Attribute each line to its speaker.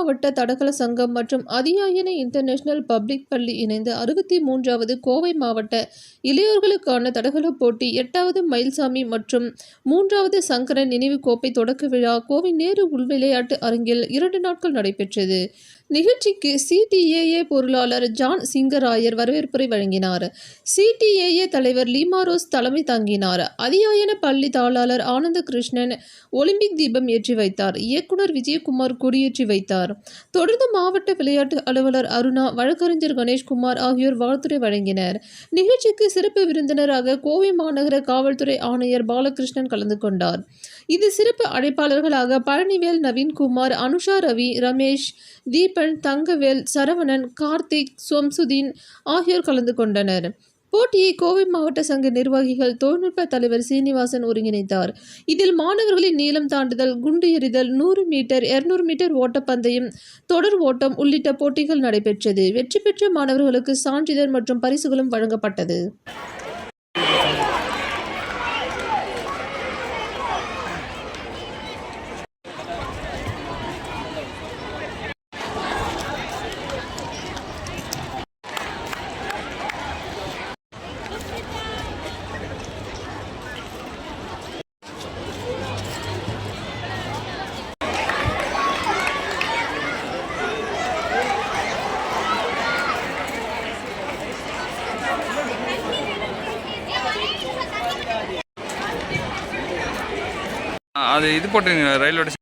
Speaker 1: மாவட்ட தடகள சங்கம் மற்றும் அதியாயன இன்டர்நேஷனல் பப்ளிக் பள்ளி இணைந்து 63வது கோவை மாவட்ட இளையோர்களுக்கான தடகள போட்டி 8வது மயில்சாமி மற்றும் 3வது சங்கரன் நினைவு கோப்பை தொடக்க விழா கோவை நேரு உள் விளையாட்டு அரங்கில் 2 நாட்கள் நடைபெற்றது. நிகழ்ச்சிக்கு சிடிஏஏ பொருளாளர் ஜான் சிங்கராயர் வரவேற்புரை வழங்கினார். சிடிஏஏ தலைவர் லீமாரோஸ் தலைமை தாங்கினார். அதியாயன பள்ளி தாளாளர் ஆனந்த கிருஷ்ணன் ஒலிம்பிக் தீபம் ஏற்றி வைத்தார். இயக்குனர் விஜயகுமார் கொடியேற்றி வைத்தார். தொடர்ந்து மாவட்ட விளையாட்டு அலுவலர் அருணா, வழக்கறிஞர் கணேஷ்குமார் ஆகியோர் வாழ்த்துரை வழங்கினர். நிகழ்ச்சிக்கு சிறப்பு விருந்தினராக கோவை மாநகர காவல்துறை ஆணையர் பாலகிருஷ்ணன் கலந்து கொண்டார். இது சிறப்பு அழைப்பாளர்களாக பழனிவேல், நவீன்குமார், அனுஷா ரவி, ரமேஷ், தீபன், தங்கவேல், சரவணன், கார்த்திக், சொம்சுதீன் ஆகியோர் கலந்து கொண்டனர். போட்டியை கோவை மாவட்ட சங்க நிர்வாகிகள், தொழில்நுட்ப தலைவர் சீனிவாசன் ஒருங்கிணைத்தார். இதில் மாணவர்களின் நீளம் தாண்டுதல், குண்டு எறிதல், 100 மீட்டர், 200 மீட்டர் ஓட்டப்பந்தயம், தொடர் ஓட்டம் உள்ளிட்ட போட்டிகள் நடைபெற்றது. வெற்றி பெற்ற மாணவர்களுக்கு சான்றிதழ் மற்றும் பரிசுகளும் வழங்கப்பட்டது.
Speaker 2: அது இது போட்டுங்க ரயில்வே